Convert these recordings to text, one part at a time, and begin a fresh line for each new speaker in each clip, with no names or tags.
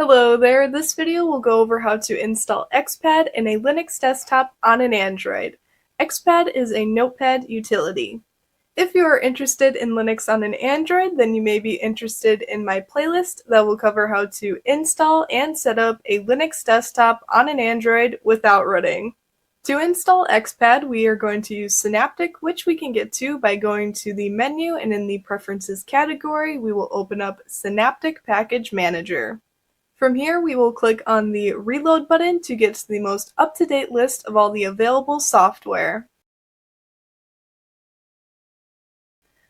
Hello there, this video will go over how to install Xpad in a Linux desktop on an Android. Xpad is a Notepad utility. If you are interested in Linux on an Android, then you may be interested in my playlist that will cover how to install and set up a Linux desktop on an Android without rooting. To install Xpad, we are going to use Synaptic, which we can get to by going to the menu, and in the Preferences category, we will open up Synaptic Package Manager. From here, we will click on the Reload button to get to the most up-to-date list of all the available software.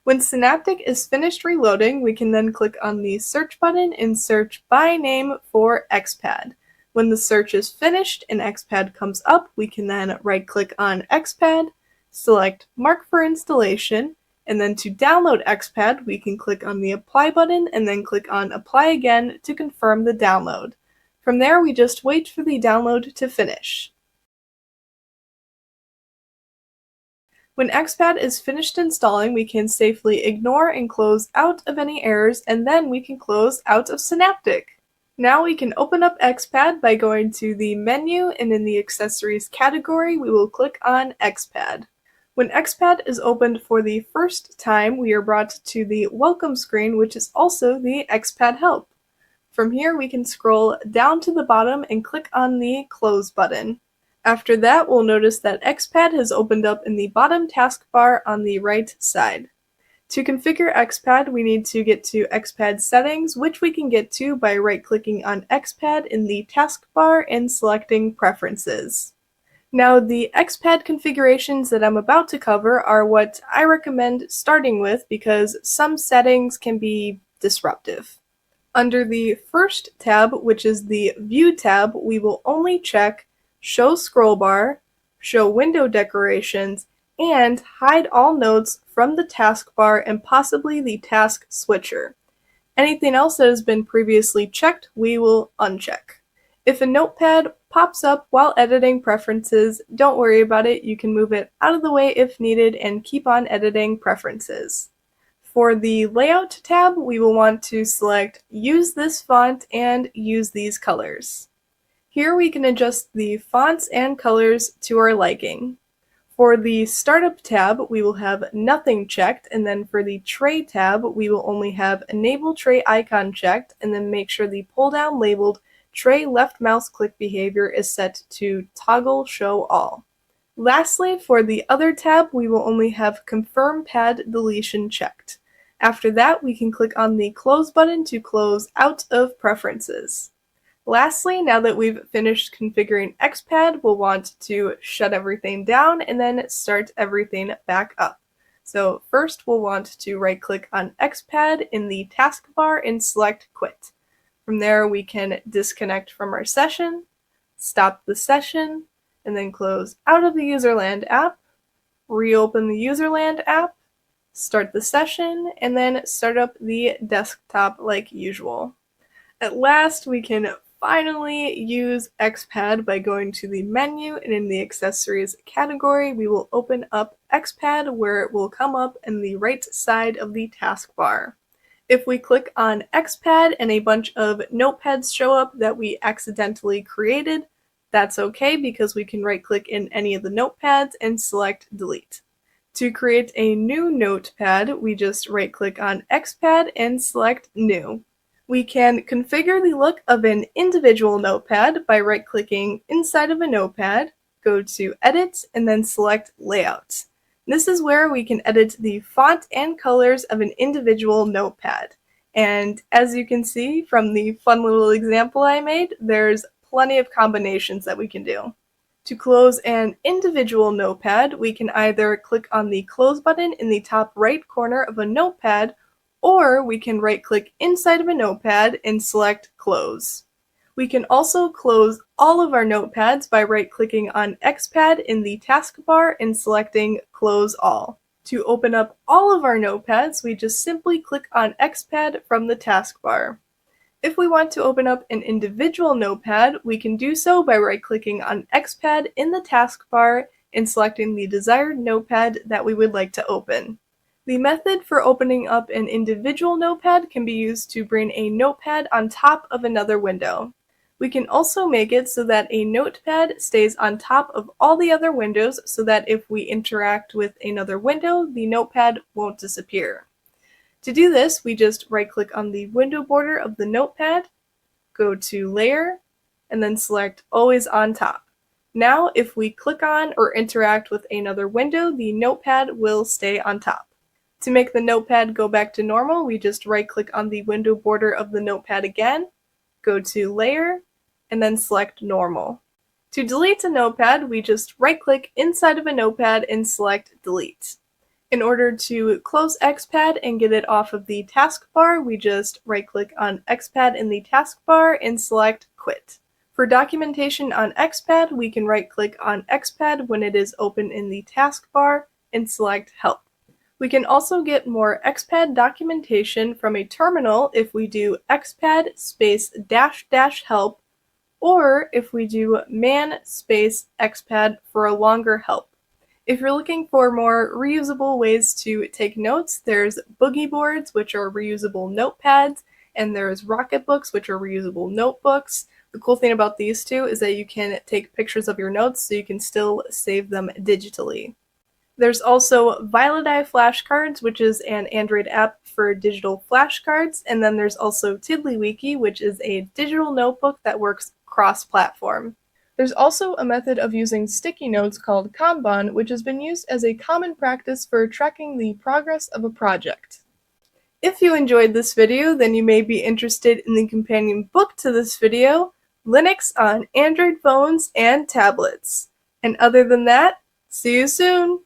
When Synaptic is finished reloading, we can then click on the Search button and search by name for Xpad. When the search is finished and Xpad comes up, we can then right-click on Xpad, select Mark for Installation, and then to download Xpad, we can click on the Apply button and then click on Apply again to confirm the download. From there, we just wait for the download to finish. When Xpad is finished installing, we can safely ignore and close out of any errors, and then we can close out of Synaptic. Now we can open up Xpad by going to the menu, and in the Accessories category, we will click on Xpad. When Xpad is opened for the first time, we are brought to the Welcome screen, which is also the Xpad Help. From here, we can scroll down to the bottom and click on the Close button. After that, we'll notice that Xpad has opened up in the bottom taskbar on the right side. To configure Xpad, we need to get to Xpad Settings, which we can get to by right-clicking on Xpad in the taskbar and selecting Preferences. Now, the Xpad configurations that I'm about to cover are what I recommend starting with because some settings can be disruptive. Under the first tab, which is the View tab, we will only check Show Scroll Bar, Show Window Decorations, and hide all notes from the taskbar and possibly the task switcher. Anything else that has been previously checked, we will uncheck. If a notepad pops up while editing preferences, don't worry about it. You can move it out of the way if needed and keep on editing preferences. For the Layout tab, we will want to select Use this font and use these colors. Here we can adjust the fonts and colors to our liking. For the Startup tab, we will have nothing checked, and then for the Tray tab, we will only have Enable Tray Icon checked, and then make sure the pull-down labeled Tray left mouse click behavior is set to Toggle Show All. Lastly, for the Other tab, we will only have Confirm Pad Deletion checked. After that, we can click on the Close button to close out of Preferences. Lastly, now that we've finished configuring Xpad, we'll want to shut everything down and then start everything back up. So first we'll want to right-click on Xpad in the taskbar and select Quit. From there we can disconnect from our session, stop the session, and then close out of the Userland app, reopen the Userland app, start the session, and then start up the desktop like usual. At last, we can finally use Xpad by going to the menu, and in the Accessories category, we will open up Xpad where it will come up in the right side of the taskbar. If we click on Xpad and a bunch of notepads show up that we accidentally created, that's okay because we can right-click in any of the notepads and select Delete. To create a new notepad, we just right-click on Xpad and select New. We can configure the look of an individual notepad by right-clicking inside of a notepad, go to Edit, and then select Layout. This is where we can edit the font and colors of an individual notepad. And as you can see from the fun little example I made, there's plenty of combinations that we can do. To close an individual notepad, we can either click on the Close button in the top right corner of a notepad, or we can right-click inside of a notepad and select Close. We can also close all of our notepads by right-clicking on Xpad in the taskbar and selecting Close All. To open up all of our notepads, we just simply click on Xpad from the taskbar. If we want to open up an individual notepad, we can do so by right-clicking on Xpad in the taskbar and selecting the desired notepad that we would like to open. The method for opening up an individual notepad can be used to bring a notepad on top of another window. We can also make it so that a notepad stays on top of all the other windows so that if we interact with another window, the notepad won't disappear. To do this, we just right-click on the window border of the notepad, go to Layer, and then select Always on Top. Now, if we click on or interact with another window, the notepad will stay on top. To make the notepad go back to normal, we just right-click on the window border of the notepad again, go to Layer, and then select Normal. To delete a notepad, we just right-click inside of a notepad and select Delete. In order to close Xpad and get it off of the taskbar, we just right-click on Xpad in the taskbar and select Quit. For documentation on Xpad, we can right-click on Xpad when it is open in the taskbar and select Help. We can also get more Xpad documentation from a terminal if we do Xpad space -- help, or if we do man space Xpad for a longer help. If you're looking for more reusable ways to take notes, there's boogie boards, which are reusable notepads, and there's Rocketbooks, which are reusable notebooks. The cool thing about these two is that you can take pictures of your notes so you can still save them digitally. There's also Violet Eye flashcards, which is an Android app for digital flashcards, and then there's also Tiddlywiki, which is a digital notebook that works cross-platform. There's also a method of using sticky notes called Kanban, which has been used as a common practice for tracking the progress of a project. If you enjoyed this video, then you may be interested in the companion book to this video, Linux on Android phones and tablets. And other than that, see you soon!